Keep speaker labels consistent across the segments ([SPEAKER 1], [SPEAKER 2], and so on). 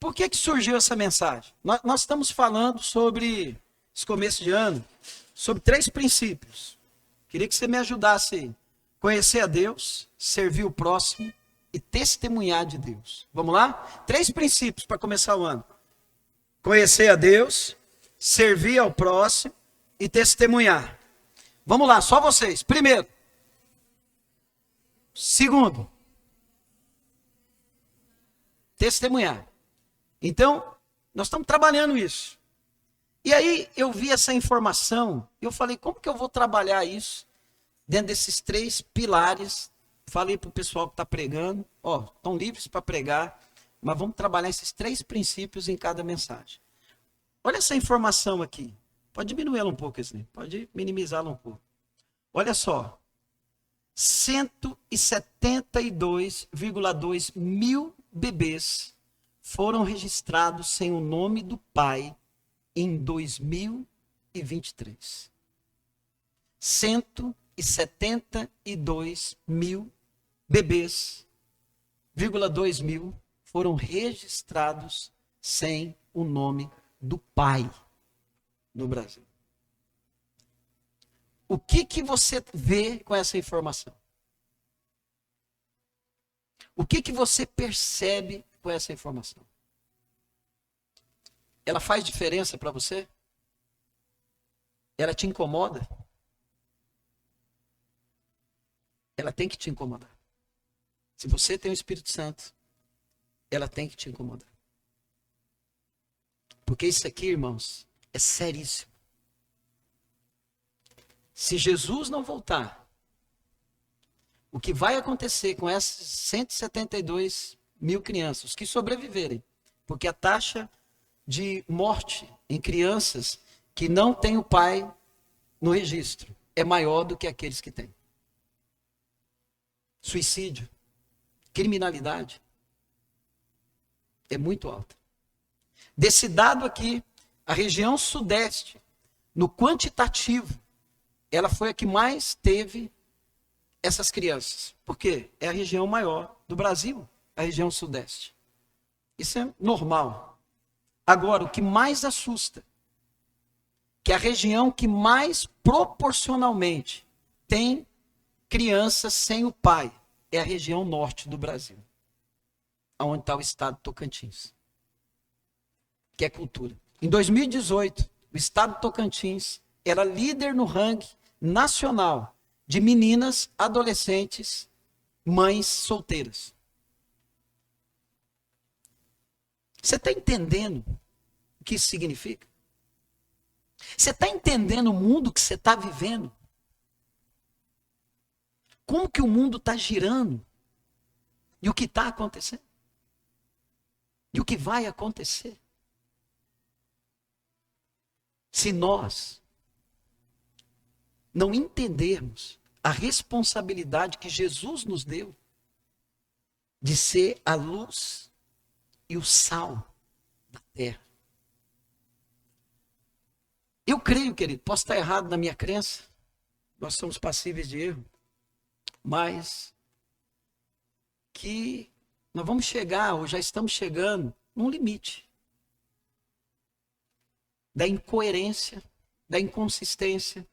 [SPEAKER 1] por que surgiu essa mensagem? Nós estamos falando sobre, esse começo de ano, sobre 3 princípios. Queria que você me ajudasse aí. Conhecer a Deus, servir o próximo e testemunhar de Deus. Vamos lá? 3 princípios para começar o ano. Conhecer a Deus, servir ao próximo e testemunhar. Vamos lá, só vocês. Primeiro. Segundo. Testemunhar. Então, nós estamos trabalhando isso. E aí eu vi essa informação, eu falei, como que eu vou trabalhar isso dentro desses 3 pilares? Falei para o pessoal que está pregando, estão livres para pregar, mas vamos trabalhar esses 3 princípios em cada mensagem. Olha essa informação aqui. Pode diminuí-la um pouco, assim, pode minimizá-la um pouco. Olha só, 172,2 mil bebês foram registrados sem o nome do pai em 2023. 172 mil bebês, 2 mil, foram registrados sem o nome do pai no Brasil. O que você vê com essa informação? O que você percebe com essa informação? Ela faz diferença para você? Ela te incomoda? Ela tem que te incomodar. Se você tem o Espírito Santo, ela tem que te incomodar. Porque isso aqui, irmãos, é seríssimo. Se Jesus não voltar, o que vai acontecer com essas 172 mil crianças, os que sobreviverem, porque a taxa de morte em crianças que não têm o pai no registro é maior do que aqueles que têm. Suicídio, criminalidade é muito alta. Desse dado aqui, a região sudeste, no quantitativo, ela foi a que mais teve essas crianças. Por quê? É a região maior do Brasil, a região sudeste. Isso é normal. Agora, o que mais assusta, que a região que mais proporcionalmente tem crianças sem o pai, é a região norte do Brasil, onde está o estado de Tocantins, que é cultura. Em 2018, o estado de Tocantins era líder no ranking nacional de meninas, adolescentes, mães solteiras. Você está entendendo o que isso significa? Você está entendendo o mundo que você está vivendo? Como que o mundo está girando? E o que está acontecendo? E o que vai acontecer? Se nós não entendermos a responsabilidade que Jesus nos deu de ser a luz e o sal da terra. Eu creio, querido, posso estar errado na minha crença, nós somos passíveis de erro, mas que nós vamos chegar, ou já estamos chegando, num limite da incoerência, da inconsistência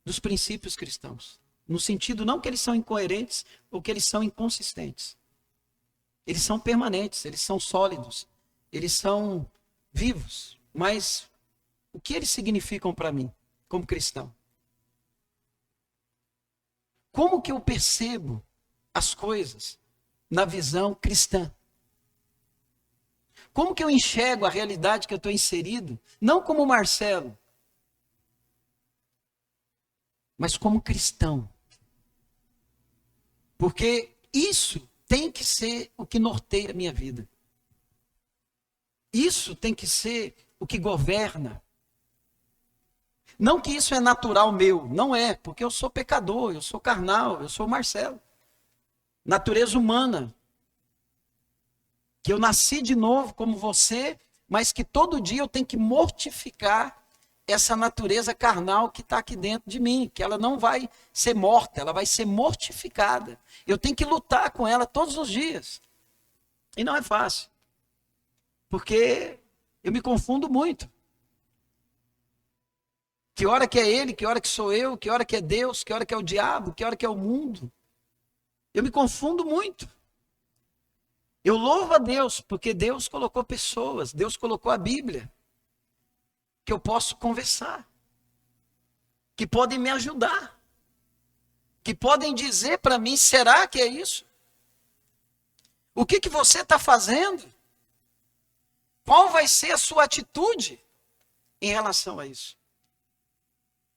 [SPEAKER 1] dos princípios cristãos. No sentido não que eles são incoerentes ou que eles são inconsistentes. Eles são permanentes, eles são sólidos, eles são vivos. Mas o que eles significam para mim, como cristão? Como que eu percebo as coisas na visão cristã? Como que eu enxergo a realidade que eu estou inserido? Não como Marcelo, mas como cristão. Porque isso tem que ser o que norteia a minha vida. Isso tem que ser o que governa. Não que isso é natural meu, não é, porque eu sou pecador, eu sou carnal, eu sou Marcelo. Natureza humana. Que eu nasci de novo como você, mas que todo dia eu tenho que mortificar essa natureza carnal que está aqui dentro de mim, que ela não vai ser morta, ela vai ser mortificada. Eu tenho que lutar com ela todos os dias. E não é fácil. Porque eu me confundo muito. Que hora que é ele, que hora que sou eu, que hora que é Deus, que hora que é o diabo, que hora que é o mundo. Eu me confundo muito. Eu louvo a Deus, porque Deus colocou pessoas, Deus colocou a Bíblia, que eu posso conversar, que podem me ajudar, que podem dizer para mim, será que é isso? O que você está fazendo? Qual vai ser a sua atitude em relação a isso?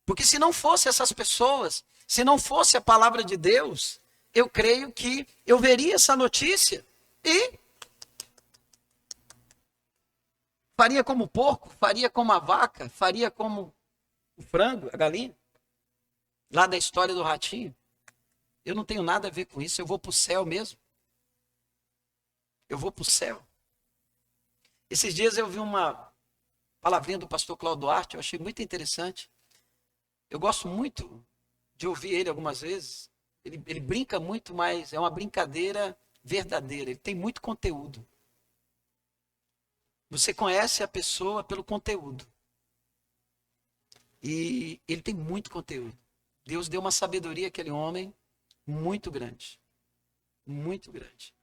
[SPEAKER 1] Porque se não fosse essas pessoas, se não fosse a palavra de Deus, eu creio que eu veria essa notícia e faria como o porco, faria como a vaca, faria como o frango, a galinha, lá da história do ratinho. Eu não tenho nada a ver com isso, eu vou para o céu mesmo. Eu vou para o céu. Esses dias eu vi uma palavrinha do pastor Cláudio Duarte, eu achei muito interessante. Eu gosto muito de ouvir ele algumas vezes. Ele brinca muito, mas é uma brincadeira verdadeira. Ele tem muito conteúdo. Você conhece a pessoa pelo conteúdo. E ele tem muito conteúdo. Deus deu uma sabedoria àquele homem muito grande. Muito grande.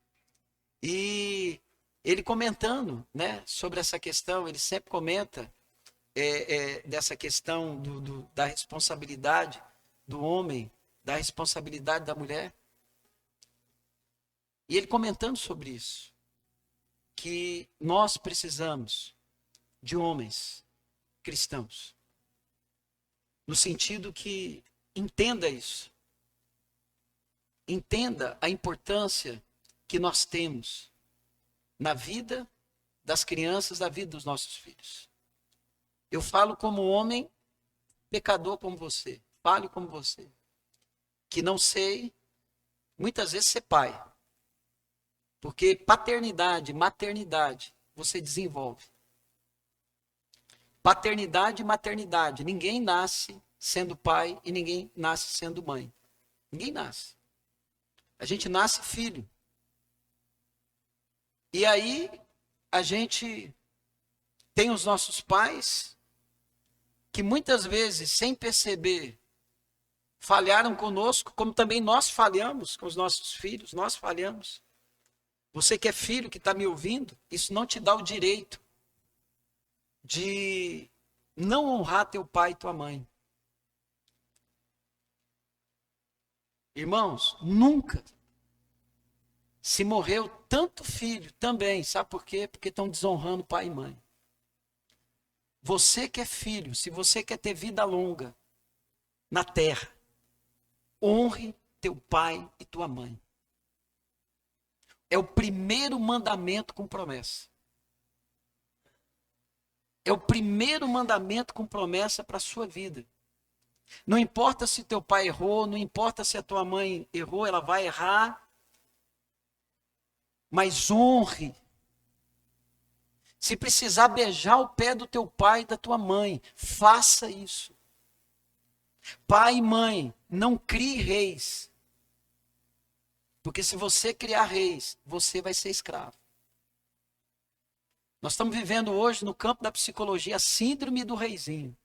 [SPEAKER 1] E ele comentando, né, sobre essa questão, ele sempre comenta dessa questão da responsabilidade do homem, da responsabilidade da mulher. E ele comentando sobre isso, que nós precisamos de homens cristãos, no sentido que entenda isso, entenda a importância que nós temos na vida das crianças, na vida dos nossos filhos. Eu falo como homem pecador como você, falho como você, que não sei muitas vezes ser pai, porque paternidade, maternidade, você desenvolve. Paternidade e maternidade, ninguém nasce sendo pai e ninguém nasce sendo mãe. Ninguém nasce. A gente nasce filho. E aí a gente tem os nossos pais que muitas vezes, sem perceber, falharam conosco, como também nós falhamos com os nossos filhos, nós falhamos. Você que é filho, que está me ouvindo, isso não te dá o direito de não honrar teu pai e tua mãe. Irmãos, nunca se morreu tanto filho também, sabe por quê? Porque estão desonrando pai e mãe. Você que é filho, se você quer ter vida longa na terra, honre teu pai e tua mãe. É o primeiro mandamento com promessa. É o primeiro mandamento com promessa para a sua vida. Não importa se teu pai errou, não importa se a tua mãe errou, ela vai errar. Mas honre. Se precisar beijar o pé do teu pai e da tua mãe, faça isso. Pai e mãe, não crie reis. Porque se você criar reis, você vai ser escravo. Nós estamos vivendo hoje no campo da psicologia a síndrome do reizinho.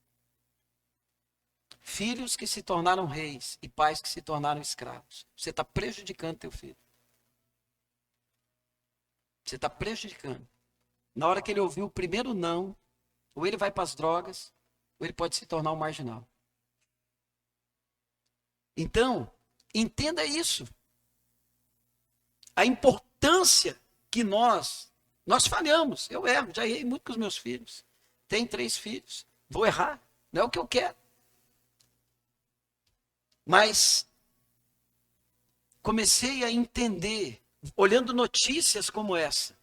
[SPEAKER 1] Filhos que se tornaram reis e pais que se tornaram escravos. Você está prejudicando teu filho. Você está prejudicando. Na hora que ele ouvir o primeiro não, ou ele vai para as drogas, ou ele pode se tornar um marginal. Então, entenda isso. A importância que nós falhamos. Eu erro, já errei muito com os meus filhos. Tenho 3 filhos, vou errar, não é o que eu quero. Mas comecei a entender, olhando notícias como essa,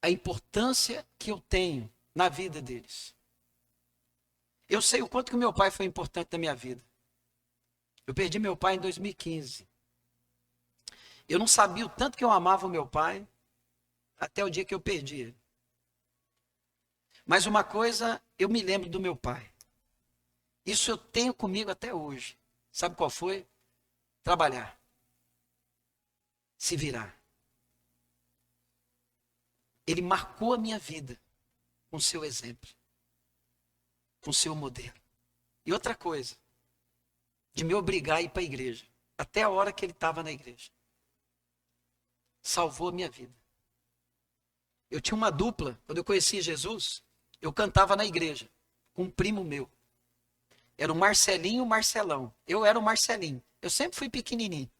[SPEAKER 1] a importância que eu tenho na vida deles. Eu sei o quanto que o meu pai foi importante na minha vida. Eu perdi meu pai em 2015. Eu não sabia o tanto que eu amava o meu pai até o dia que eu perdi ele. Mas uma coisa, eu me lembro do meu pai. Isso eu tenho comigo até hoje. Sabe qual foi? Trabalhar. Se virar. ele marcou a minha vida com seu exemplo, com seu modelo. E outra coisa, de me obrigar a ir para a igreja, até a hora que ele estava na igreja. Salvou a minha vida. Eu tinha uma dupla, quando eu conheci Jesus, eu cantava na igreja, com um primo meu. Era o Marcelinho e o Marcelão. Eu era o Marcelinho. Eu sempre fui pequenininho.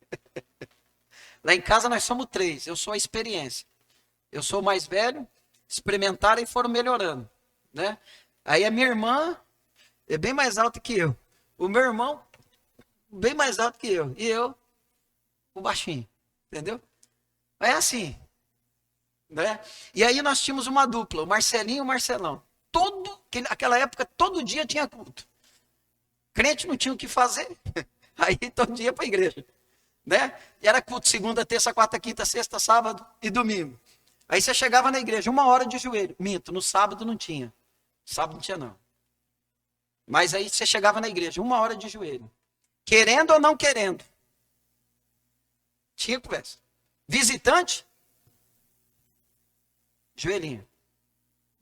[SPEAKER 1] Lá em casa nós somos 3, eu sou a experiência. Eu sou o mais velho, experimentaram e foram melhorando, né? Aí a minha irmã é bem mais alta que eu. O meu irmão, bem mais alto que eu. E eu, o baixinho, entendeu? É assim, né? E aí nós tínhamos uma dupla, o Marcelinho e o Marcelão. Naquela época, todo dia tinha culto. Crente não tinha o que fazer, aí todo dia para a igreja, né? E era culto segunda, terça, quarta, quinta, sexta, sábado e domingo. Aí você chegava na igreja, 1 hora de joelho. Minto, no sábado não tinha. Sábado não tinha não. Mas aí você chegava na igreja, 1 hora de joelho. Querendo ou não querendo. Tinha conversa. Visitante, joelhinho.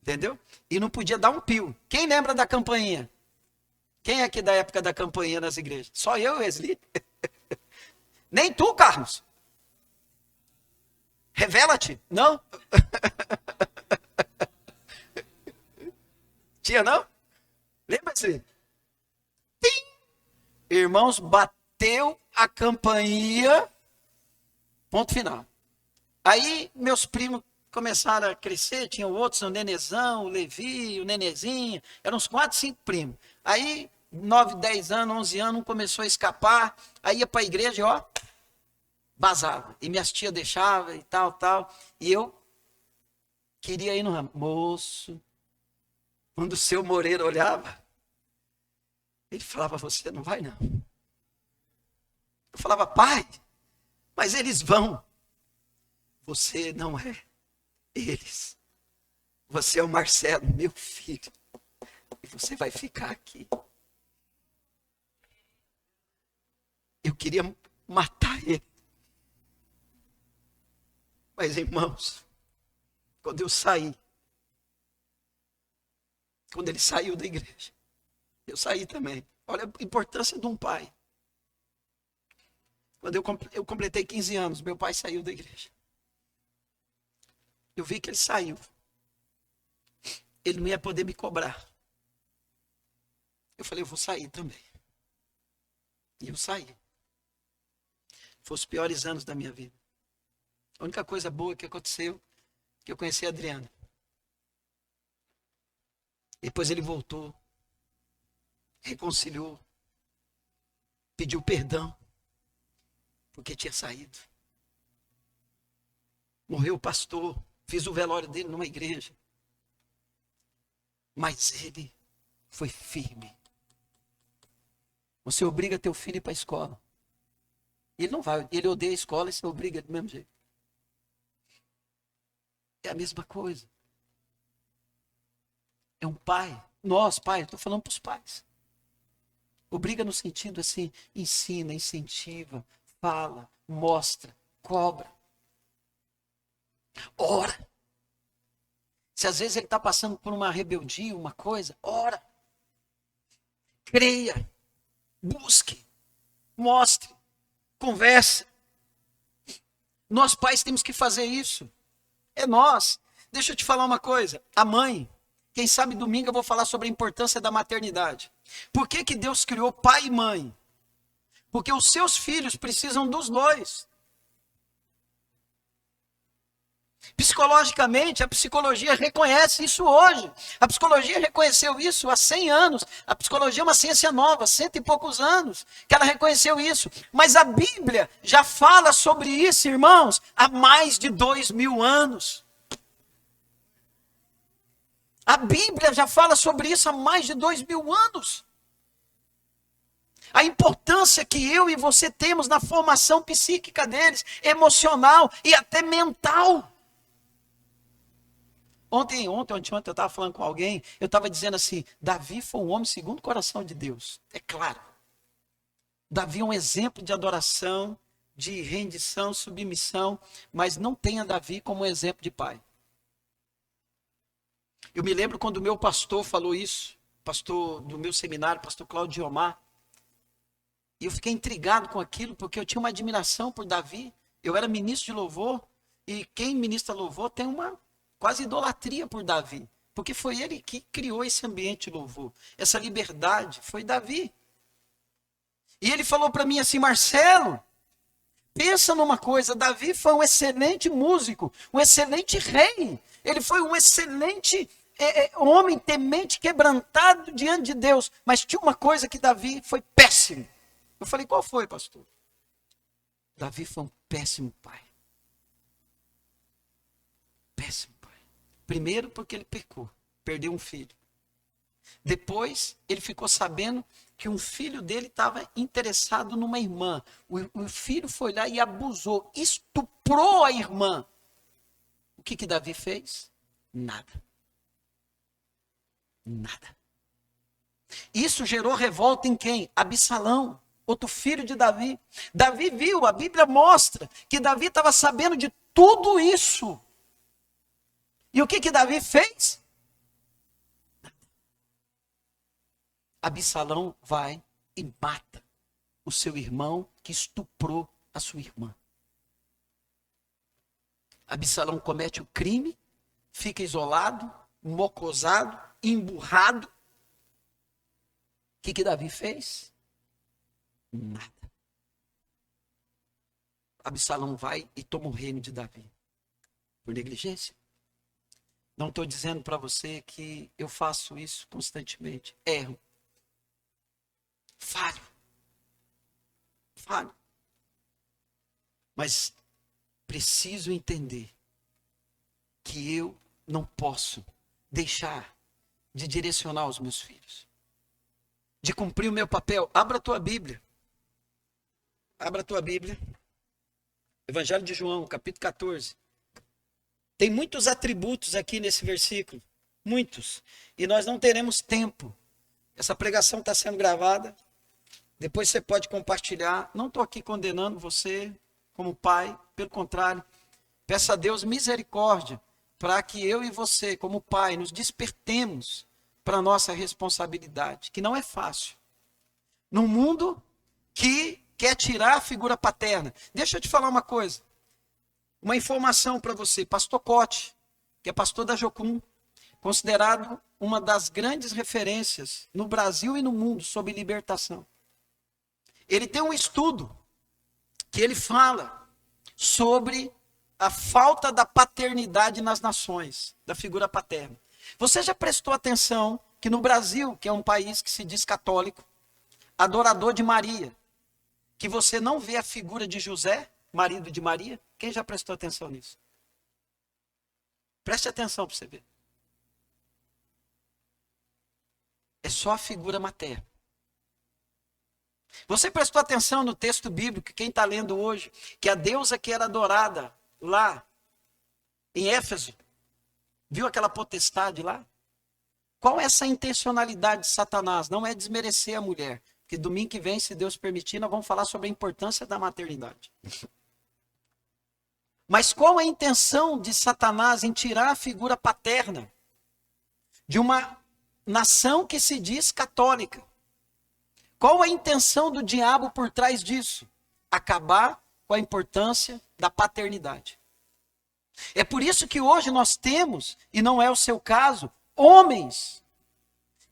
[SPEAKER 1] Entendeu? E não podia dar um pio. Quem lembra da campainha? Quem é aqui da época da campainha nas igrejas? Só eu, Wesley. Nem tu, Carlos. Revela-te. Não? Tinha não? Lembra-se? Irmãos, bateu a campainha. Ponto final. Aí meus primos começaram a crescer, tinham outros, o Nenezão, o Levi, o Nenezinho, eram uns 4, 5 primos. Aí, 9, 10 anos, 11 anos, um começou a escapar, aí ia para a igreja e ó, vazava. E minhas tias deixavam e tal, tal. E eu queria ir no ramo. Moço, quando o seu Moreira olhava, ele falava, você não vai não. Eu falava, pai, mas eles vão. Você não é eles. Você é o Marcelo, meu filho. E você vai ficar aqui. Eu queria matar ele. Mas, irmãos, quando eu saí, quando ele saiu da igreja, eu saí também. Olha a importância de um pai. Quando eu completei 15 anos, meu pai saiu da igreja. Eu vi que ele saiu. Ele não ia poder me cobrar. Eu falei, eu vou sair também. E eu saí. Foi os piores anos da minha vida. A única coisa boa que aconteceu, que eu conheci a Adriana. Depois ele voltou, reconciliou, pediu perdão, porque tinha saído. Morreu o pastor, fiz o velório dele numa igreja. Mas ele foi firme. Você obriga teu filho a ir para a escola. Ele não vai, ele odeia a escola e você obriga do mesmo jeito. É a mesma coisa. É um pai. Nós, pai, estou falando para os pais. Obriga no sentido assim, ensina, incentiva, fala, mostra, cobra. Ora. Se às vezes ele está passando por uma rebeldia, uma coisa, ora. Creia. Busque. Mostre. Converse. Nós pais temos que fazer isso. É nós. Deixa eu te falar uma coisa. A mãe, quem sabe domingo eu vou falar sobre a importância da maternidade. Por que que Deus criou pai e mãe? Porque os seus filhos precisam dos dois. Psicologicamente, a psicologia reconhece isso hoje. A psicologia reconheceu isso há 100 anos. A psicologia é uma ciência nova, 100 e poucos anos que ela reconheceu isso. Mas a Bíblia já fala sobre isso, irmãos, há mais de 2000 anos. A Bíblia já fala sobre isso há mais de 2000 anos. A importância que eu e você temos na formação psíquica deles, emocional e até mental. Ontem eu estava falando com alguém, eu estava dizendo assim, Davi foi um homem segundo o coração de Deus. É claro. Davi é um exemplo de adoração, de rendição, submissão, mas não tenha Davi como um exemplo de pai. Eu me lembro quando o meu pastor falou isso, pastor do meu seminário, pastor Cláudio Omar, e eu fiquei intrigado com aquilo, porque eu tinha uma admiração por Davi. Eu era ministro de louvor, e quem ministra louvor tem uma quase idolatria por Davi, porque foi ele que criou esse ambiente de louvor. Essa liberdade foi Davi. E ele falou para mim assim: Marcelo, pensa numa coisa, Davi foi um excelente músico, um excelente rei, ele foi um excelente homem temente, quebrantado diante de Deus, mas tinha uma coisa que Davi foi péssimo. Eu falei: qual foi, pastor? Davi foi um péssimo pai. Péssimo pai. Primeiro porque ele pecou, perdeu um filho. Depois ele ficou sabendo que um filho dele estava interessado numa irmã. O filho foi lá e abusou, estuprou a irmã. O que Davi fez? Nada. Nada. Isso gerou revolta em quem? Absalão, outro filho de Davi. Davi viu, a Bíblia mostra que Davi estava sabendo de tudo isso. E o que Davi fez? Absalão vai e mata o seu irmão que estuprou a sua irmã. Absalão comete o crime, fica isolado, mocosado, emburrado. O que Davi fez? Nada. Absalão vai e toma o reino de Davi. Por negligência. Não estou dizendo para você que eu faço isso constantemente. Erro. Falho. Mas preciso entender que eu não posso deixar de direcionar os meus filhos, de cumprir o meu papel. Abra a tua Bíblia. Abra a tua Bíblia. Evangelho de João, capítulo 14. Tem muitos atributos aqui nesse versículo. Muitos. E nós não teremos tempo. Essa pregação está sendo gravada. Depois você pode compartilhar. Não estou aqui condenando você como pai. Pelo contrário. Peço a Deus misericórdia para que eu e você, como pai, nos despertemos para a nossa responsabilidade. Que não é fácil. Num mundo que quer tirar a figura paterna. Deixa eu te falar uma coisa. Uma informação para você. Pastor Cote, que é pastor da Jocum, considerado uma das grandes referências no Brasil e no mundo sobre libertação. Ele tem um estudo que ele fala sobre a falta da paternidade nas nações, da figura paterna. Você já prestou atenção que no Brasil, que é um país que se diz católico, adorador de Maria, que você não vê a figura de José, marido de Maria? Quem já prestou atenção nisso? Preste atenção para você ver. É só a figura materna. Você prestou atenção no texto bíblico, quem está lendo hoje, que a deusa que era adorada lá em Éfeso, viu aquela potestade lá? Qual é essa intencionalidade de Satanás? Não é desmerecer a mulher, porque domingo que vem, se Deus permitir, nós vamos falar sobre a importância da maternidade. Mas qual é a intenção de Satanás em tirar a figura paterna de uma nação que se diz católica? Qual a intenção do diabo por trás disso? Acabar com a importância da paternidade. É por isso que hoje nós temos, e não é o seu caso, homens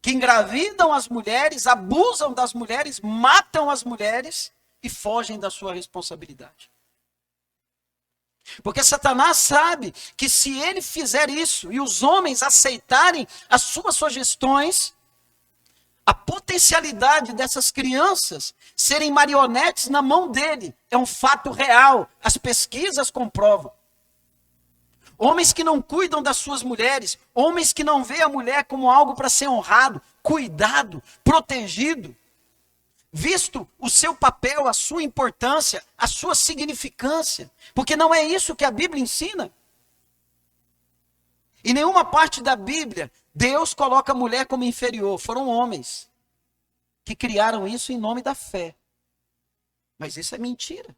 [SPEAKER 1] que engravidam as mulheres, abusam das mulheres, matam as mulheres e fogem da sua responsabilidade. Porque Satanás sabe que se ele fizer isso e os homens aceitarem as suas sugestões, a potencialidade dessas crianças serem marionetes na mão dele é um fato real. As pesquisas comprovam. Homens que não cuidam das suas mulheres, homens que não veem a mulher como algo para ser honrado, cuidado, protegido, visto o seu papel, a sua importância, a sua significância, porque não é isso que a Bíblia ensina. Em nenhuma parte da Bíblia, Deus coloca a mulher como inferior. Foram homens que criaram isso em nome da fé. Mas isso é mentira.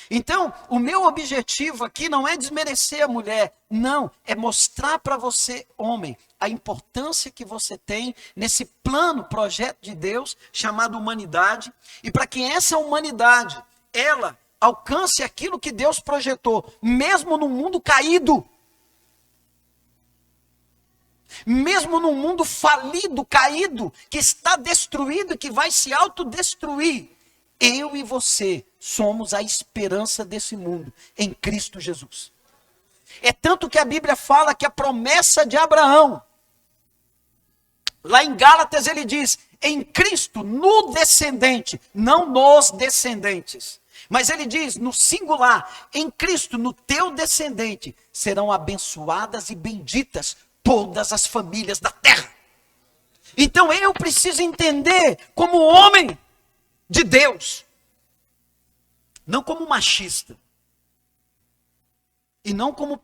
[SPEAKER 1] Então, o meu objetivo aqui não é desmerecer a mulher, não, é mostrar para você, homem, a importância que você tem nesse plano, projeto de Deus, chamado humanidade, e para que essa humanidade, ela alcance aquilo que Deus projetou, mesmo no mundo caído, mesmo num mundo falido, caído, que está destruído, que vai se autodestruir, eu e você somos a esperança desse mundo, em Cristo Jesus. É tanto que a Bíblia fala que a promessa de Abraão, lá em Gálatas ele diz, em Cristo, no descendente, não nos descendentes. Mas ele diz, no singular, em Cristo, no teu descendente, serão abençoadas e benditas todas as famílias da terra. Então eu preciso entender, como homem de Deus, não como machista, e não como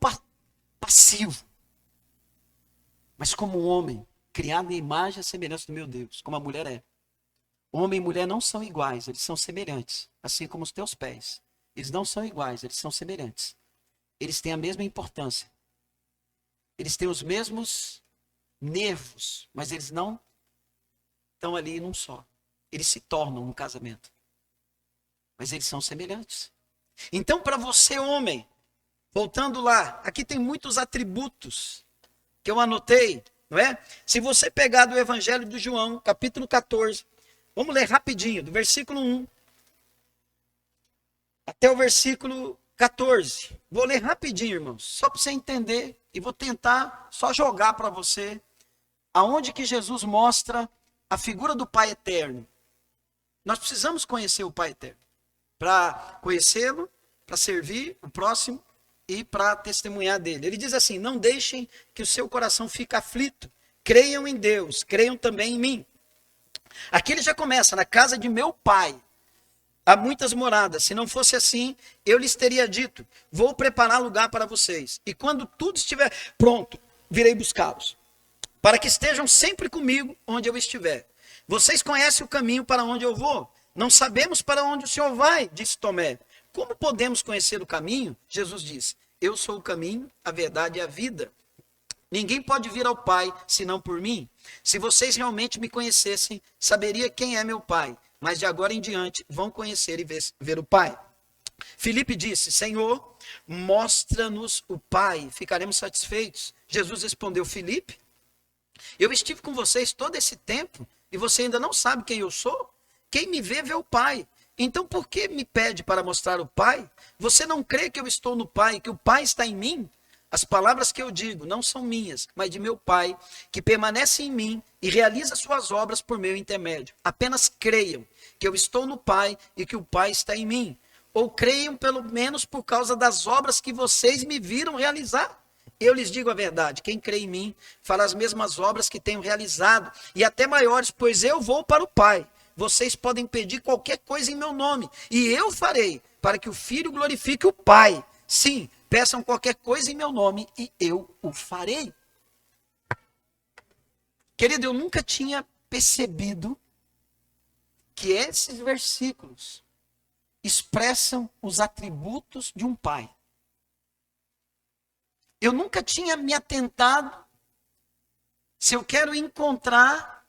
[SPEAKER 1] passivo, mas como um homem, criado em imagem e semelhança do meu Deus, como a mulher é. Homem e mulher não são iguais, eles são semelhantes, assim como os teus pés. Eles não são iguais, eles são semelhantes. Eles têm a mesma importância. Eles têm os mesmos nervos, mas eles não estão ali num só. Eles se tornam um casamento. Mas eles são semelhantes. Então, para você, homem, voltando lá, aqui tem muitos atributos que eu anotei, não é? Se você pegar do Evangelho de João, capítulo 14, vamos ler rapidinho, do versículo 1 até o versículo 14. Vou ler rapidinho, irmãos, só para você entender, e vou tentar só jogar para você aonde que Jesus mostra a figura do Pai Eterno. Nós precisamos conhecer o Pai Eterno, para conhecê-lo, para servir o próximo e para testemunhar dele. Ele diz assim, não deixem que o seu coração fique aflito, creiam em Deus, creiam também em mim. Aqui ele já começa, na casa de meu pai há muitas moradas, se não fosse assim, eu lhes teria dito, vou preparar lugar para vocês, e quando tudo estiver pronto, virei buscá-los, para que estejam sempre comigo onde eu estiver. Vocês conhecem o caminho para onde eu vou, não sabemos para onde o Senhor vai, disse Tomé. Como podemos conhecer o caminho? Jesus disse, eu sou o caminho, a verdade e a vida. Ninguém pode vir ao Pai, senão por mim. Se vocês realmente me conhecessem, saberia quem é meu Pai. Mas de agora em diante, vão conhecer e ver o Pai. Filipe disse, Senhor, mostra-nos o Pai, ficaremos satisfeitos. Jesus respondeu, Filipe, eu estive com vocês todo esse tempo, e você ainda não sabe quem eu sou? Quem me vê, vê o Pai. Então por que me pede para mostrar o Pai? Você não crê que eu estou no Pai, que o Pai está em mim? As palavras que eu digo não são minhas, mas de meu Pai, que permanece em mim e realiza suas obras por meu intermédio. Apenas creiam que eu estou no Pai e que o Pai está em mim. Ou creiam pelo menos por causa das obras que vocês me viram realizar. Eu lhes digo a verdade, quem crê em mim fará as mesmas obras que tenho realizado, e até maiores, pois eu vou para o Pai. Vocês podem pedir qualquer coisa em meu nome, e eu farei, para que o Filho glorifique o Pai. Sim, peçam qualquer coisa em meu nome, e eu o farei. Querido, eu nunca tinha percebido que esses versículos expressam os atributos de um pai. Eu nunca tinha me atentado se eu quero encontrar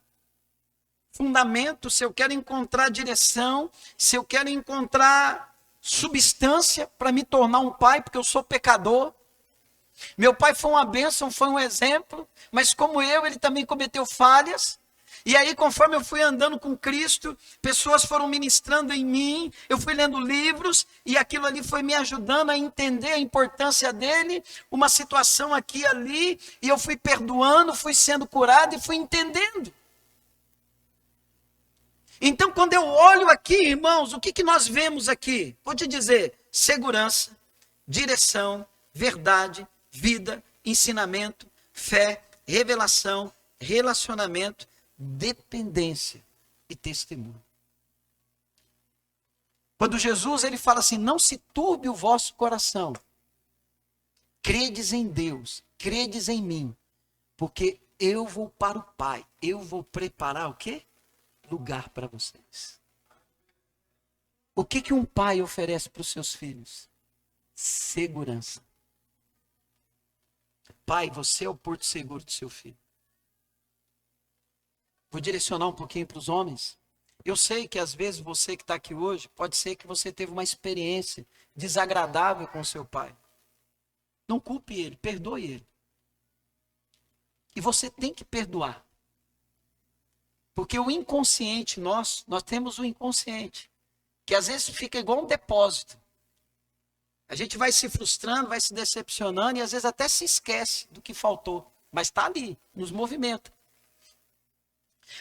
[SPEAKER 1] fundamento, se eu quero encontrar direção, se eu quero encontrar substância para me tornar um pai, porque eu sou pecador. Meu pai foi uma bênção, foi um exemplo, mas como eu, ele também cometeu falhas. E aí, conforme eu fui andando com Cristo, pessoas foram ministrando em mim, eu fui lendo livros, e aquilo ali foi me ajudando a entender a importância dele, uma situação aqui e ali, e eu fui perdoando, fui sendo curado e fui entendendo. Então, quando eu olho aqui, irmãos, o que nós vemos aqui? Vou te dizer, segurança, direção, verdade, vida, ensinamento, fé, revelação, relacionamento, dependência e testemunho. Quando Jesus ele fala assim, não se turbe o vosso coração, credes em Deus, credes em mim, porque eu vou para o Pai, eu vou preparar o quê? Lugar para vocês. O que que um pai oferece para os seus filhos? Segurança. Pai, você é o porto seguro do seu filho. Vou direcionar um pouquinho para os homens. Eu sei que às vezes você que está aqui hoje, pode ser que você teve uma experiência desagradável com seu pai. Não culpe ele, perdoe ele. E você tem que perdoar. Porque o inconsciente nós temos o inconsciente, que às vezes fica igual um depósito. A gente vai se frustrando, vai se decepcionando e às vezes até se esquece do que faltou. Mas está ali, nos movimenta.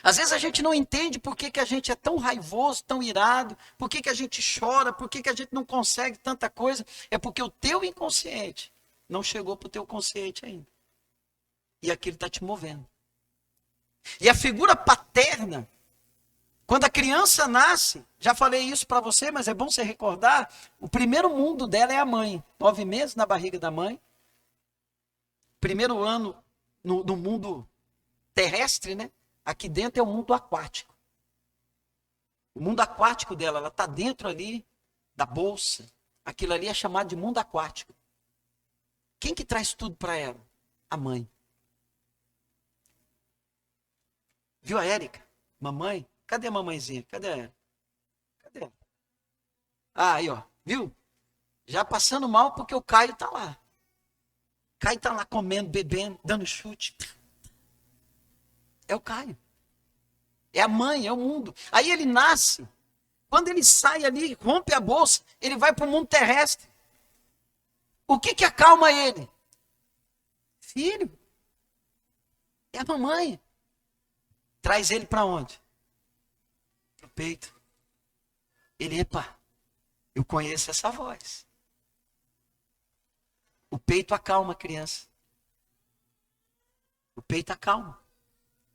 [SPEAKER 1] Às vezes a gente não entende por que, que a gente é tão raivoso, tão irado, por que, que a gente chora, por que, que a gente não consegue tanta coisa. É porque o teu inconsciente não chegou para o teu consciente ainda. E aquilo está te movendo. E a figura paterna, quando a criança nasce, já falei isso para você, mas é bom você recordar, o primeiro mundo dela é a mãe. 9 meses na barriga da mãe. Primeiro ano no mundo terrestre, né? Aqui dentro é o mundo aquático. O mundo aquático dela, ela está dentro ali da bolsa. Aquilo ali é chamado de mundo aquático. Quem que traz tudo para ela? A mãe. Viu a Érica? Mamãe? Cadê a mamãezinha? Cadê ela? Cadê ela? Ah, aí, ó. Viu? Já passando mal porque o Caio tá lá. Caio tá lá comendo, bebendo, dando chute. É o Caio. É a mãe, é o mundo. Aí ele nasce. Quando ele sai ali, rompe a bolsa, ele vai para o mundo terrestre. O que que acalma ele? Filho. É a mamãe. Traz ele para onde? Pro peito. Ele, epa, eu conheço essa voz. O peito acalma a criança. O peito acalma.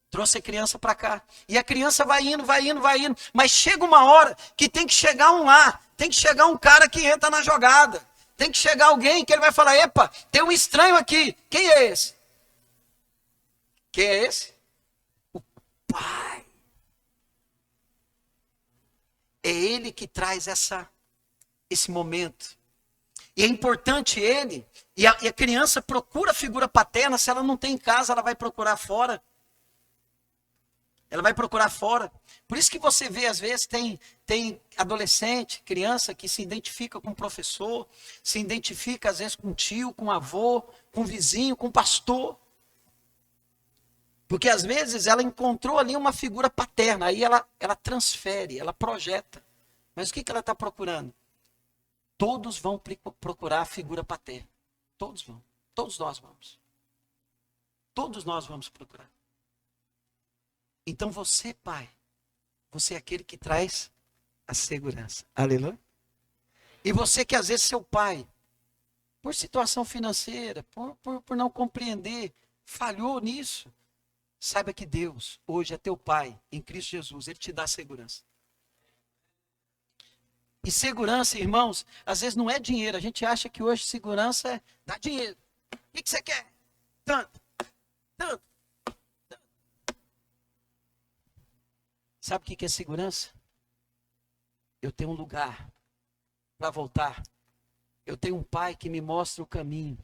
[SPEAKER 1] Trouxe a criança para cá. E a criança vai indo, vai indo, vai indo. Mas chega uma hora que tem que chegar um lá. Tem que chegar um cara que entra na jogada. Tem que chegar alguém que ele vai falar, epa, tem um estranho aqui. Quem é esse? Quem é esse? O pai. É ele que traz esse momento. E é importante ele. E a criança procura a figura paterna. Se ela não tem em casa, ela vai procurar fora. Ela vai procurar fora. Por isso que você vê, às vezes, tem adolescente, criança que se identifica com o professor, se identifica, às vezes, com o tio, com o avô, com o vizinho, com o pastor. Porque, às vezes, ela encontrou ali uma figura paterna, aí ela transfere, ela projeta. Mas o que ela está procurando? Todos vão procurar a figura paterna. Todos vão. Todos nós vamos. Todos nós vamos procurar. Então você, pai, você é aquele que traz a segurança. Aleluia. E você que às vezes seu pai, por situação financeira, por não compreender, falhou nisso. Saiba que Deus, hoje é teu pai, em Cristo Jesus, ele te dá segurança. E segurança, irmãos, às vezes não é dinheiro. A gente acha que hoje segurança é dar dinheiro. O que você quer? Tanto, tanto. Sabe o que é segurança? Eu tenho um lugar para voltar. Eu tenho um pai que me mostra o caminho.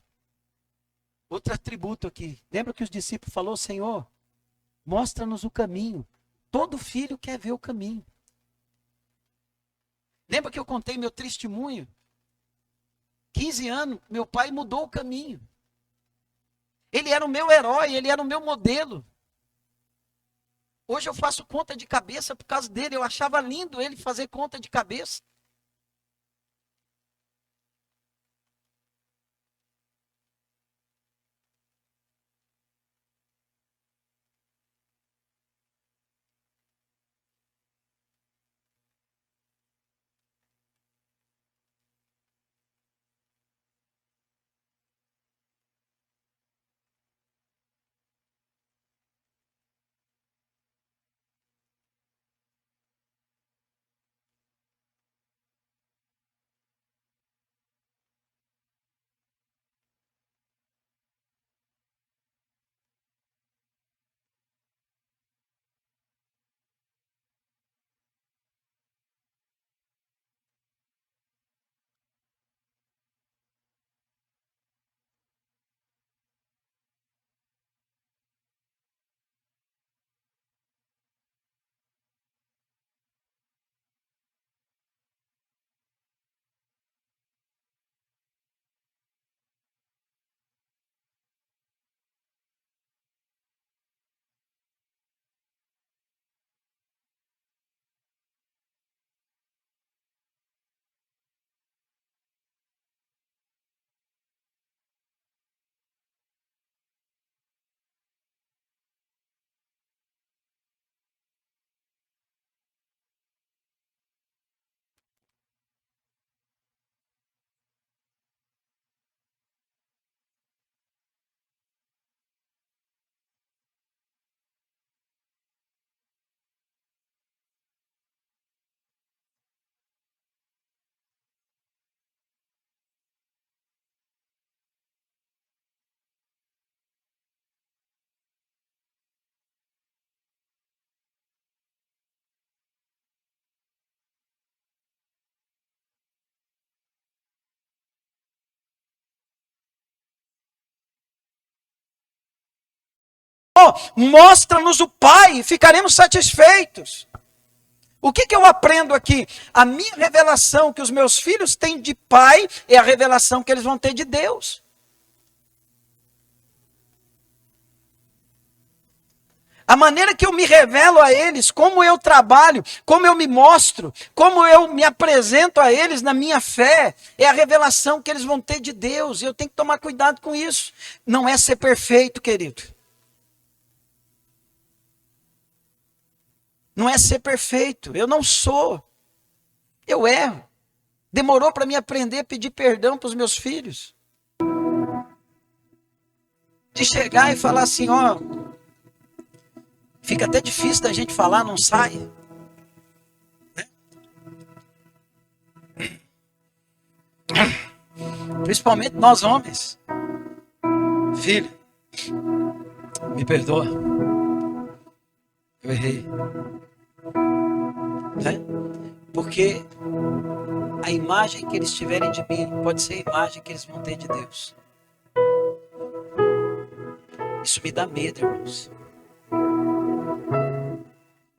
[SPEAKER 1] Outro atributo aqui. Lembra que os discípulos falaram, Senhor, mostra-nos o caminho. Todo filho quer ver o caminho. Lembra que eu contei meu testemunho? 15 anos, meu pai mudou o caminho. Ele era o meu herói, ele era o meu modelo. Hoje eu faço conta de cabeça por causa dele. Eu achava lindo ele fazer conta de cabeça. Senhor, mostra-nos o Pai e ficaremos satisfeitos. O que eu aprendo aqui? A minha revelação que os meus filhos têm de Pai é a revelação que eles vão ter de Deus. A maneira que eu me revelo a eles, como eu trabalho, como eu me mostro, como eu me apresento a eles na minha fé, é a revelação que eles vão ter de Deus. E eu tenho que tomar cuidado com isso. Não é ser perfeito, querido. Não é ser perfeito. Eu não sou. Eu erro. Demorou para mim aprender a pedir perdão para os meus filhos. De chegar e falar assim, ó... Fica até difícil da gente falar, não sai. Né? Principalmente nós homens. Filho, me perdoa. Eu errei. Né? Porque a imagem que eles tiverem de mim pode ser a imagem que eles vão ter de Deus. Isso me dá medo, irmãos.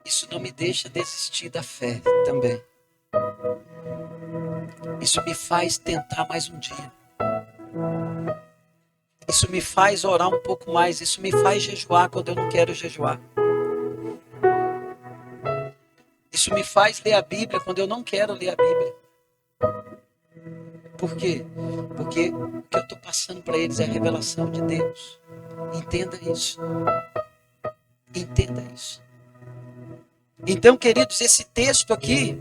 [SPEAKER 1] Isso não me deixa desistir da fé também. Isso me faz tentar mais um dia. Isso me faz orar um pouco mais. Isso me faz jejuar quando eu não quero jejuar. Isso me faz ler a Bíblia quando eu não quero ler a Bíblia. Por quê? Porque o que eu estou passando para eles é a revelação de Deus. Entenda isso. Entenda isso. Então, queridos, esse texto aqui,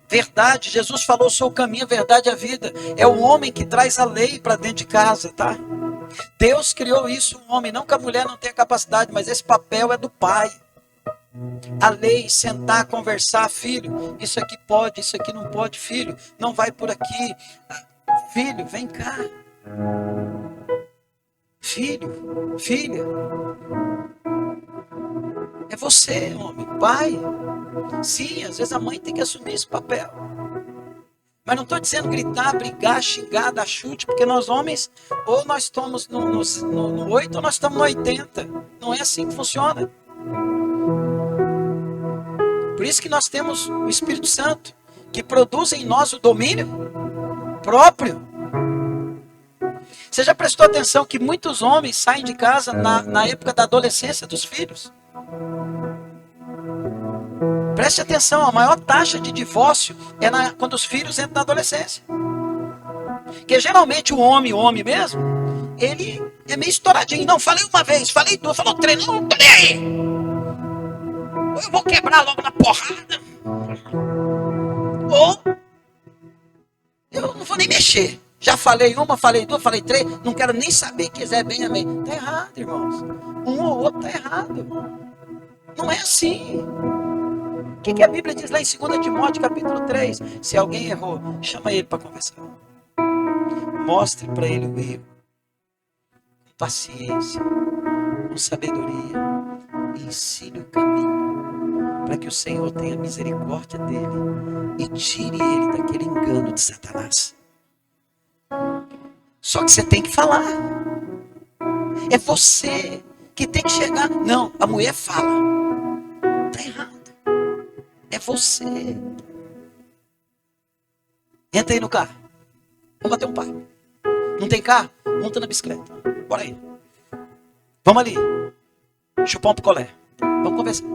[SPEAKER 1] verdade, Jesus falou, sou o caminho, a verdade e a vida. É o homem que traz a lei para dentro de casa, tá? Deus criou isso, o homem, não que a mulher não tenha capacidade, mas esse papel é do pai. A lei, sentar, conversar, filho, isso aqui pode, isso aqui não pode, filho, não vai por aqui. Filho, vem cá. Filho, filha. É você, homem, pai. Sim, às vezes a mãe tem que assumir esse papel. Mas não estou dizendo gritar, brigar, xingar, dar chute, porque nós homens, ou nós estamos no 8 ou nós estamos no 80. Não é assim que funciona. Por isso que nós temos o Espírito Santo, que produz em nós o domínio próprio. Você já prestou atenção que muitos homens saem de casa na época da adolescência dos filhos? Preste atenção, a maior taxa de divórcio é quando os filhos entram na adolescência. Porque geralmente o homem mesmo, ele é meio estouradinho. Não, falei uma vez, falei duas, falou três, não tô nem aí. Ou eu vou quebrar logo na porrada. Ou eu não vou nem mexer. Já falei uma, falei duas, falei três, não quero nem saber, quiser bem, amém. Está errado, irmãos. Um ou outro está errado. Não é assim. O que a Bíblia diz lá em 2 Timóteo capítulo 3? Se alguém errou, chama ele para conversar. Mostre para ele o erro. Com paciência, com sabedoria. E ensine o caminho. Para que o Senhor tenha misericórdia dele. E tire ele daquele engano de Satanás. Só que você tem que falar. É você que tem que chegar. Não, a mulher fala. Está errado. É você. Entra aí no carro. Vamos bater um papo. Não tem carro? Monta na bicicleta. Bora aí. Vamos ali. Chupar um picolé. Vamos conversar.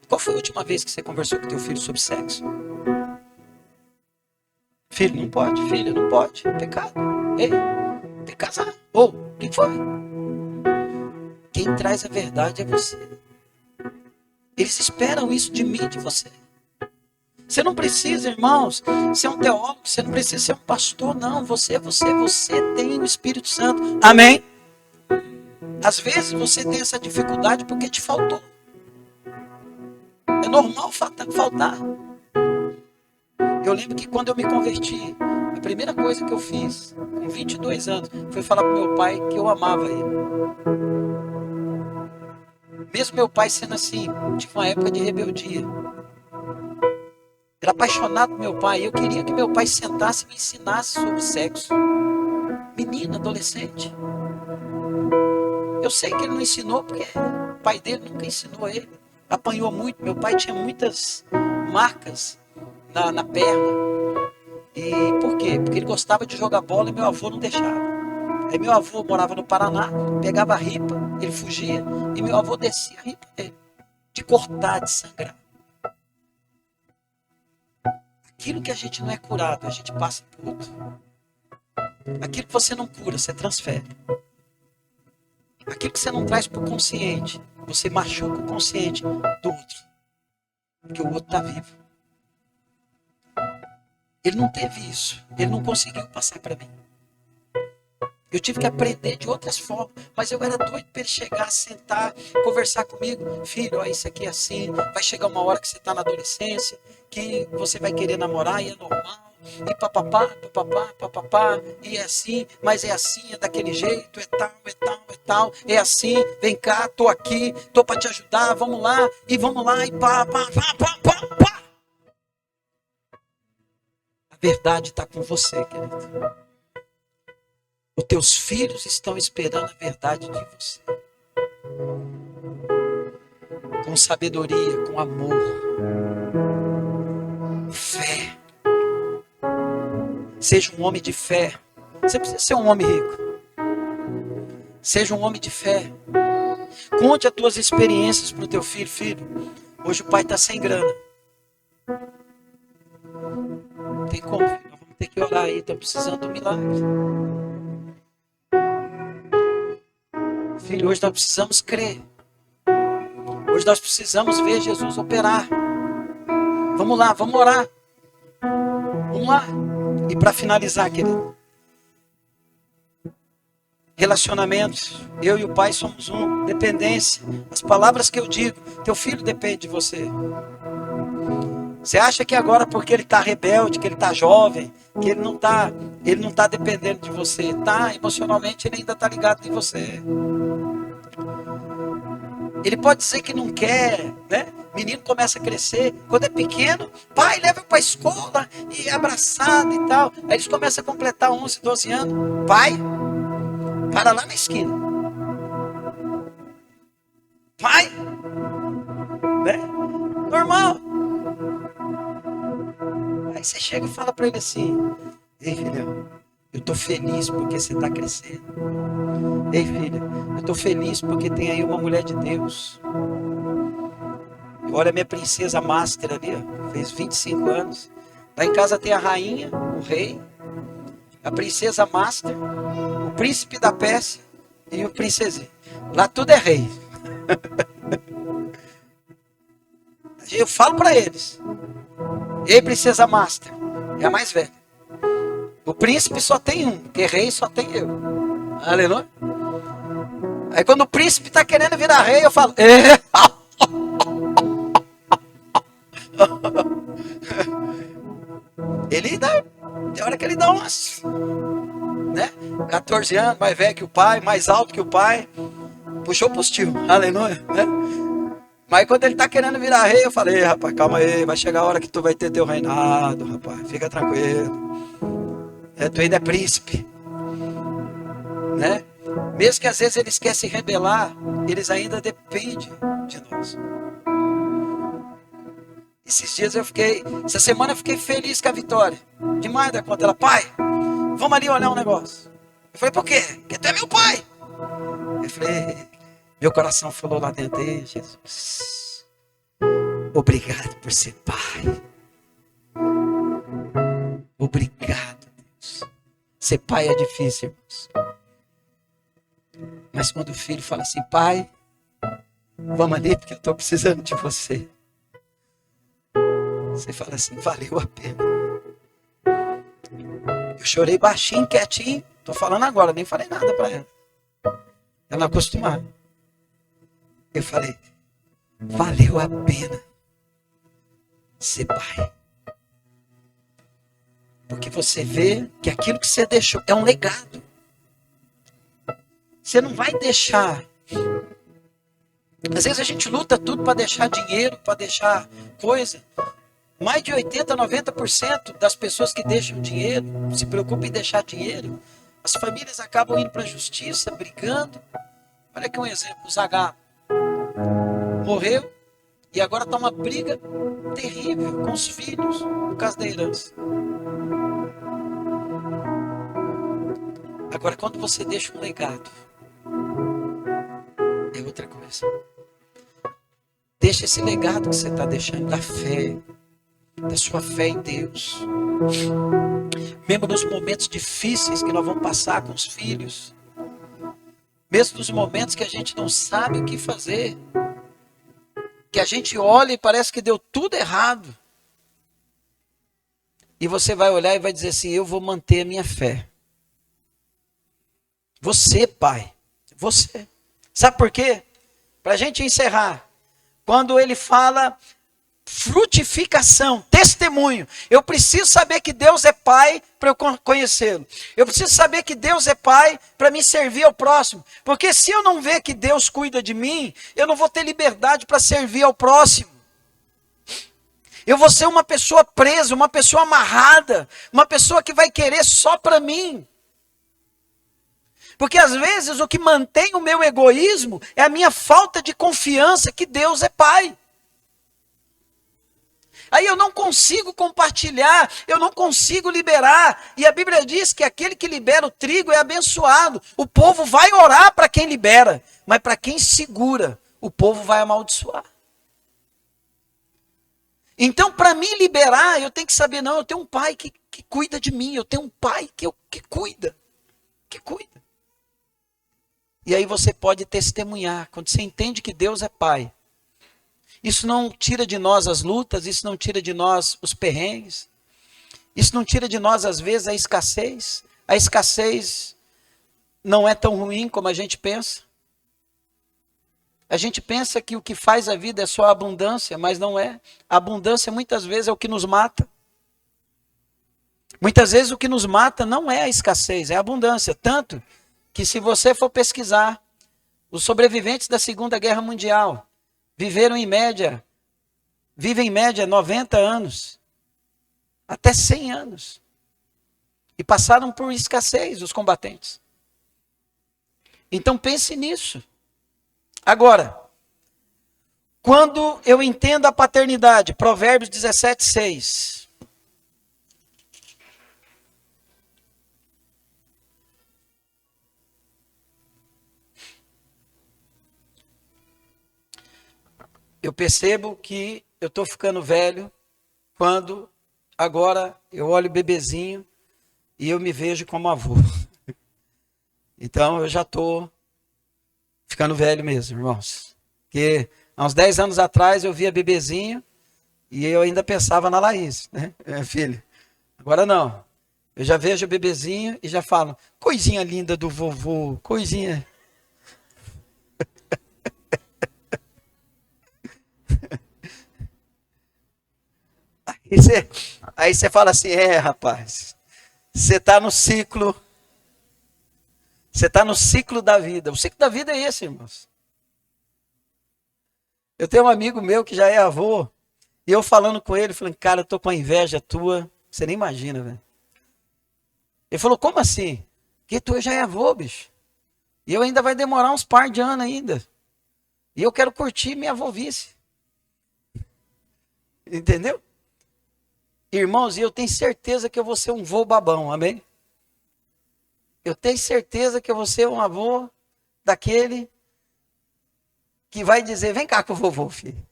[SPEAKER 1] Qual foi a última vez que você conversou com teu filho sobre sexo? Filho, não pode. Filha, não pode. Pecado. Ei, tem que casar. Ou, o que foi? Quem traz a verdade é você. Eles esperam isso de mim e de você. Você não precisa, irmãos, ser um teólogo. Você não precisa ser um pastor, não. Você tem o Espírito Santo. Amém? Às vezes você tem essa dificuldade porque te faltou. É normal faltar. Eu lembro que quando eu me converti, a primeira coisa que eu fiz, com 22 anos, foi falar para meu pai que eu amava ele. Mesmo meu pai sendo assim, tive uma época de rebeldia. Era apaixonado por meu pai. Eu queria que meu pai sentasse e me ensinasse sobre sexo. Menino, adolescente. Eu sei que ele não ensinou, porque o pai dele nunca ensinou ele. Apanhou muito. Meu pai tinha muitas marcas na perna. E por quê? Porque ele gostava de jogar bola e meu avô não deixava. Aí meu avô morava no Paraná, pegava a ripa, ele fugia, e meu avô descia a ripa dele, de cortar, de sangrar. Aquilo que a gente não é curado, a gente passa para o outro. Aquilo que você não cura, você transfere. Aquilo que você não traz para o consciente, você machuca o consciente do outro. Porque o outro está vivo. Ele não teve isso. Ele não conseguiu passar para mim. Eu tive que aprender de outras formas. Mas eu era doido para ele chegar, sentar, conversar comigo. Filho, ó, isso aqui é assim. Vai chegar uma hora que você está na adolescência, que você vai querer namorar e é normal. E papapá, papapá, papapá. E é assim, mas é assim, é daquele jeito, é tal, é tal, é tal. É assim, vem cá, tô aqui, tô para te ajudar, vamos lá, e pá, pá, pá, pá, pá, pá. A verdade está com você, querido. Os teus filhos estão esperando a verdade de você. Com sabedoria, com amor, fé. Seja um homem de fé. Você precisa ser um homem rico. Seja um homem de fé. Conte as tuas experiências para o teu filho. Filho, hoje o pai está sem grana. Não tem como, filho. Nós vamos ter que orar aí. Estamos precisando de um milagre. Filho, hoje nós precisamos crer. Hoje nós precisamos ver Jesus operar. Vamos lá, vamos orar. Vamos lá. E para finalizar, querido. Relacionamentos. Eu e o pai somos um. Dependência. As palavras que eu digo. Teu filho depende de você. Você acha que agora porque ele está rebelde, que ele está jovem, que ele não está dependendo de você. Tá, emocionalmente ele ainda está ligado em você. Ele pode dizer que não quer, né? O menino começa a crescer. Quando é pequeno, pai, leva para a escola, e abraçado e tal. Aí eles começam a completar 11, 12 anos. Pai, para lá na esquina. Pai, né? Normal. Aí você chega e fala para ele assim: ei, filhão, eu estou feliz porque você está crescendo. Ei, filha, eu estou feliz porque tem aí uma mulher de Deus. Olha a minha princesa Master ali, ó, fez 25 anos. Lá em casa tem a rainha, o rei, a princesa Master, o príncipe da Pérsia e o princesinho. Lá tudo é rei. Eu falo para eles: ei, princesa Master, é a mais velha. O príncipe só tem um, porque rei só tem eu. Aleluia. Aí quando o príncipe está querendo virar rei, eu falo: ele dá, tem hora que ele dá umas, né? 14 anos, mais velho que o pai, mais alto que o pai, puxou pros tio, aleluia, né? Mas quando ele tá querendo virar rei, eu falei: rapaz, calma aí, vai chegar a hora que tu vai ter teu reinado, rapaz, fica tranquilo. Tu ainda é príncipe, né? Mesmo que às vezes eles querem se rebelar, eles ainda dependem de nós. Esses dias essa semana eu fiquei feliz com a Vitória. Demais da conta. Ela: pai, vamos ali olhar um negócio. Eu falei: por quê? Porque tu é meu pai. Eu falei, meu coração falou lá dentro: ei, Jesus, obrigado por ser pai. Obrigado, Deus. Ser pai é difícil, irmãos. Mas quando o filho fala assim: pai, vamos ali porque eu estou precisando de você. Você fala assim: valeu a pena. Eu chorei baixinho, quietinho. Estou falando agora, nem falei nada para ela. Ela acostumada. Eu falei: valeu a pena ser pai. Porque você vê que aquilo que você deixou é um legado. Você não vai deixar. Às vezes a gente luta tudo para deixar dinheiro, para deixar coisa. Mais de 80%, 90% das pessoas que deixam dinheiro, se preocupam em deixar dinheiro, as famílias acabam indo para a justiça, brigando, Olha aqui um exemplo, o Zagallo morreu e agora está uma briga terrível com os filhos por causa da herança. Agora, quando você deixa um legado, é outra coisa. Deixa esse legado que você está deixando da fé, da sua fé em Deus. Mesmo nos momentos difíceis que nós vamos passar com os filhos, mesmo nos momentos que a gente não sabe o que fazer, que a gente olha e parece que deu tudo errado, e você vai olhar e vai dizer assim: eu vou manter a minha fé. Você, pai, você. Sabe por quê? Para a gente encerrar, quando ele fala frutificação, testemunho, eu preciso saber que Deus é pai para eu conhecê-lo. Eu preciso saber que Deus é pai para me servir ao próximo. Porque se eu não ver que Deus cuida de mim, eu não vou ter liberdade para servir ao próximo. Eu vou ser uma pessoa presa, uma pessoa amarrada, uma pessoa que vai querer só para mim. Porque às vezes o que mantém o meu egoísmo é a minha falta de confiança que Deus é pai. Aí eu não consigo compartilhar, eu não consigo liberar. E a Bíblia diz que aquele que libera o trigo é abençoado. O povo vai orar para quem libera, mas para quem segura, o povo vai amaldiçoar. Então, para me liberar, eu tenho que saber, não, eu tenho um pai que cuida de mim, eu tenho um pai que cuida. E aí você pode testemunhar, quando você entende que Deus é pai. Isso não tira de nós as lutas, isso não tira de nós os perrengues, isso não tira de nós, às vezes, a escassez. A escassez não é tão ruim como a gente pensa. A gente pensa que o que faz a vida é só a abundância, mas não é. A abundância muitas vezes é o que nos mata. Muitas vezes o que nos mata não é a escassez, é a abundância. Tanto que se você for pesquisar, os sobreviventes da Segunda Guerra Mundial vivem em média 90 anos, até 100 anos. E passaram por escassez os combatentes. Então pense nisso. Agora, quando eu entendo a paternidade, Provérbios 17:6. Eu percebo que eu estou ficando velho quando agora eu olho o bebezinho e eu me vejo como avô. Então eu já estou ficando velho mesmo, irmãos. Porque há uns 10 anos atrás eu via bebezinho e eu ainda pensava na Laís, né, minha filha. Agora não. Eu já vejo o bebezinho e já falo: coisinha linda do vovô, coisinha. Aí você fala assim: rapaz, você está no ciclo da vida. O ciclo da vida é esse, irmãos. Eu tenho um amigo meu que já é avô, e eu falando com ele, falando: cara, eu tô com a inveja tua, você nem imagina, velho. Ele falou: como assim? Porque tu já é avô, bicho. E eu ainda vai demorar uns par de anos ainda. E eu quero curtir minha vovice. Entendeu? Irmãos, e eu tenho certeza que eu vou ser um vô babão, amém? Eu tenho certeza que eu vou ser um avô daquele que vai dizer: vem cá com o vovô, filho.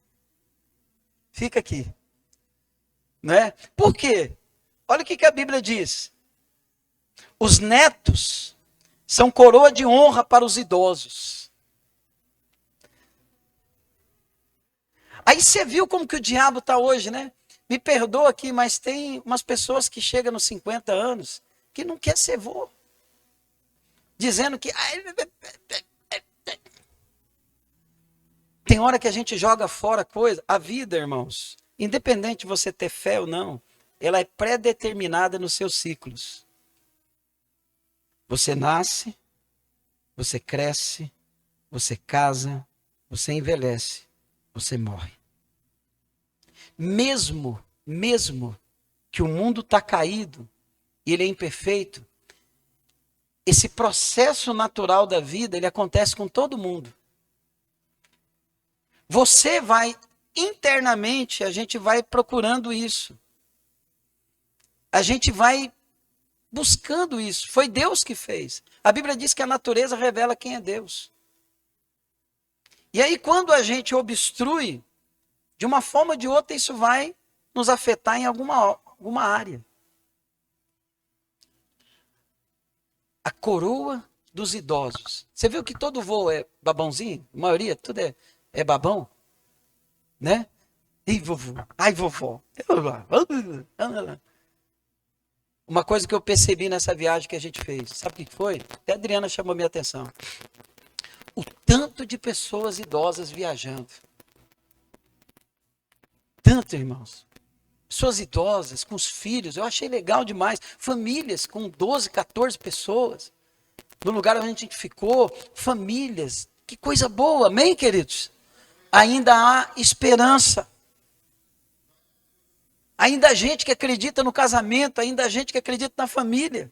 [SPEAKER 1] Fica aqui. Né? Por quê? Olha o que a Bíblia diz. Os netos são coroa de honra para os idosos. Aí você viu como que o diabo está hoje, né? Me perdoa aqui, mas tem umas pessoas que chegam nos 50 anos que não quer ser vô. Dizendo que... Tem hora que a gente joga fora coisa. A vida, irmãos, independente de você ter fé ou não, ela é pré-determinada nos seus ciclos. Você nasce, você cresce, você casa, você envelhece, você morre. Mesmo que o mundo está caído e ele é imperfeito, esse processo natural da vida, ele acontece com todo mundo. Você vai, internamente, a gente vai procurando isso. A gente vai buscando isso. Foi Deus que fez. A Bíblia diz que a natureza revela quem é Deus. E aí, quando a gente obstrui, de uma forma ou de outra, isso vai nos afetar em alguma área. A coroa dos idosos. Você viu que todo voo é babãozinho? A maioria, tudo é babão? Né? Ei, vovô. Ai, vovó. Uma coisa que eu percebi nessa viagem que a gente fez, sabe o que foi? Até a Adriana chamou minha atenção. O tanto de pessoas idosas viajando. Tanto, irmãos. Pessoas idosas, com os filhos, eu achei legal demais. Famílias com 12, 14 pessoas. No lugar onde a gente ficou, famílias. Que coisa boa, amém, queridos? Ainda há esperança. Ainda há gente que acredita no casamento, ainda há gente que acredita na família.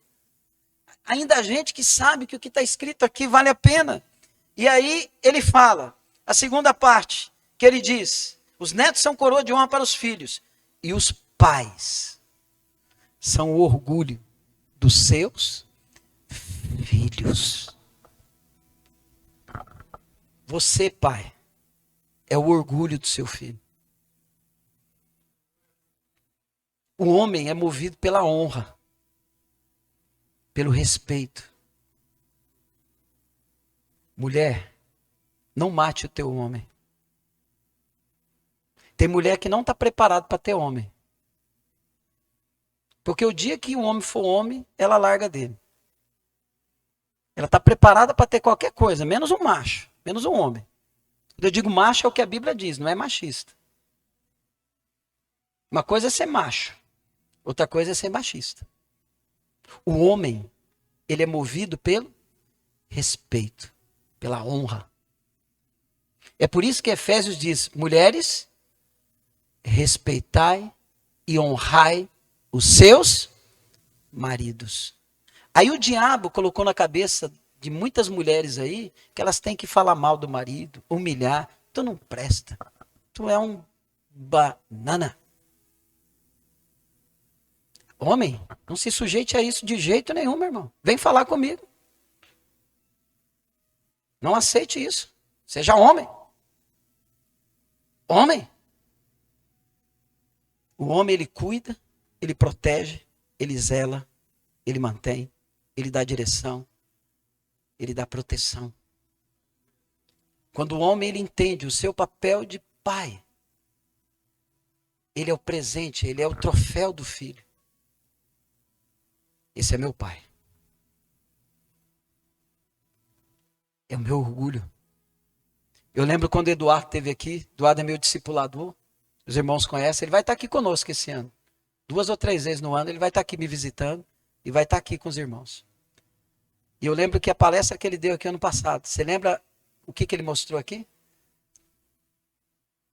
[SPEAKER 1] Ainda há gente que sabe que o que está escrito aqui vale a pena. E aí ele fala, a segunda parte, que ele diz, os netos são coroa de honra para os filhos. E os pais são o orgulho dos seus filhos. Você, pai, é o orgulho do seu filho. O homem é movido pela honra, pelo respeito. Mulher, não mate o teu homem. Tem mulher que não está preparada para ter homem. Porque o dia que o homem for homem, ela larga dele. Ela está preparada para ter qualquer coisa, menos um macho, menos um homem. Quando eu digo macho é o que a Bíblia diz, não é machista. Uma coisa é ser macho, outra coisa é ser machista. O homem, ele é movido pelo respeito, pela honra. É por isso que Efésios diz, mulheres, respeitai e honrai os seus maridos. Aí o diabo colocou na cabeça de muitas mulheres aí que elas têm que falar mal do marido, humilhar. Tu não presta. Tu é um banana. Homem, não se sujeite a isso de jeito nenhum, meu irmão. Vem falar comigo. Não aceite isso. Seja homem. Homem. O homem, ele cuida, ele protege, ele zela, ele mantém, ele dá direção, ele dá proteção. Quando o homem, ele entende o seu papel de pai, ele é o presente, ele é o troféu do filho. Esse é meu pai. É o meu orgulho. Eu lembro quando o Eduardo esteve aqui, Eduardo é meu discipulador, os irmãos conhecem, ele vai estar aqui conosco esse ano. 2 ou 3 vezes no ano ele vai estar aqui me visitando e vai estar aqui com os irmãos. E eu lembro que a palestra que ele deu aqui ano passado, você lembra o que ele mostrou aqui?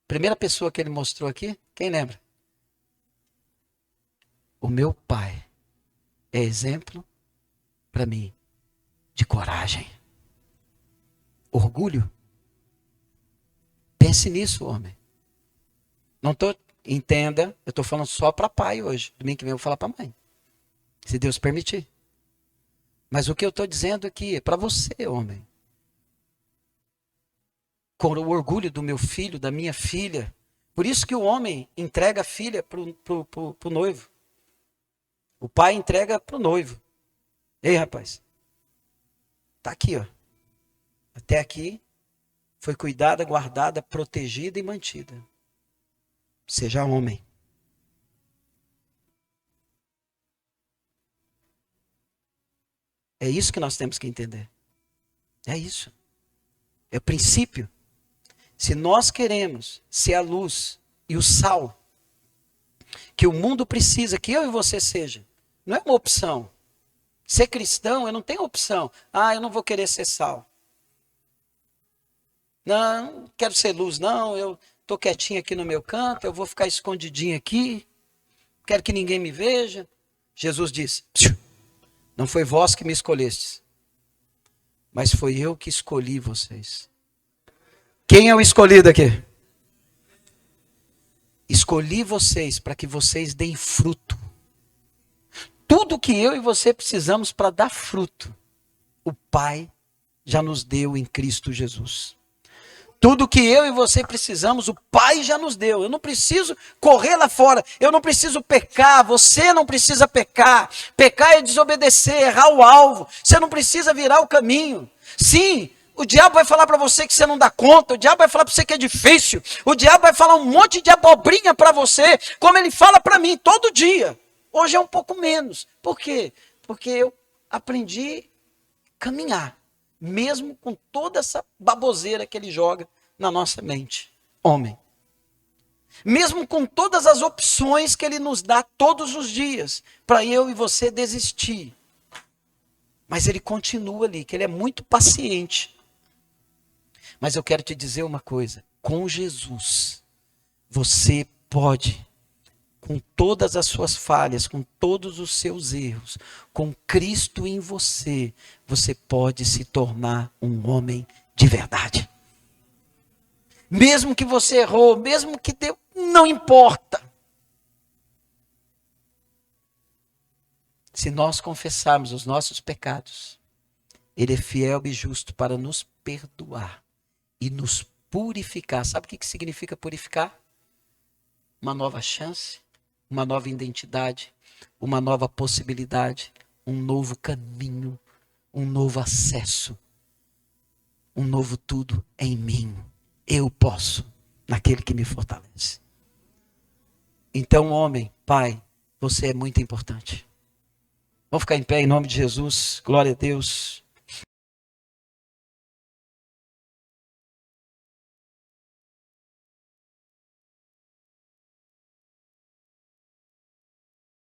[SPEAKER 1] Primeira pessoa que ele mostrou aqui, quem lembra? O meu pai é exemplo para mim de coragem. Orgulho. Pense nisso, homem. Não entenda, eu estou falando só para pai hoje. Domingo que vem eu vou falar para mãe. Se Deus permitir. Mas o que eu estou dizendo aqui é para você, homem. Com o orgulho do meu filho, da minha filha. Por isso que o homem entrega a filha para o noivo. O pai entrega para o noivo. Ei, rapaz. Está aqui, ó. Até aqui foi cuidada, guardada, protegida e mantida. Seja homem. É isso que nós temos que entender. É isso. É o princípio. Se nós queremos ser a luz e o sal que o mundo precisa, que eu e você seja, não é uma opção. Ser cristão, eu não tenho opção. Eu não vou querer ser sal. Não quero ser luz, não. Eu estou quietinho aqui no meu canto, eu vou ficar escondidinho aqui. Quero que ninguém me veja. Jesus disse, não foi vós que me escolhestes, Mas foi eu que escolhi vocês. Quem é o escolhido aqui? Escolhi vocês para que vocês deem fruto. Tudo que eu e você precisamos para dar fruto, o Pai já nos deu em Cristo Jesus. Tudo que eu e você precisamos, o Pai já nos deu. Eu não preciso correr lá fora. Eu não preciso pecar. Você não precisa pecar. Pecar é desobedecer, errar o alvo. Você não precisa virar o caminho. Sim, o diabo vai falar para você que você não dá conta. O diabo vai falar para você que é difícil. O diabo vai falar um monte de abobrinha para você, como ele fala para mim todo dia. Hoje é um pouco menos. Por quê? Porque eu aprendi a caminhar. Mesmo com toda essa baboseira que ele joga na nossa mente, homem. Mesmo com todas as opções que ele nos dá todos os dias, para eu e você desistir. Mas ele continua ali, que ele é muito paciente. Mas eu quero te dizer uma coisa, com Jesus, você pode, com todas as suas falhas, com todos os seus erros, com Cristo em você, você pode se tornar um homem de verdade. Mesmo que você errou, mesmo que deu, não importa. Se nós confessarmos os nossos pecados, Ele é fiel e justo para nos perdoar e nos purificar. Sabe o que significa purificar? Uma nova chance, uma nova identidade, uma nova possibilidade, um novo caminho, um novo acesso, um novo tudo em mim. Eu posso, naquele que me fortalece. Então, homem, pai, você é muito importante. Vamos ficar em pé em nome de Jesus. Glória a Deus.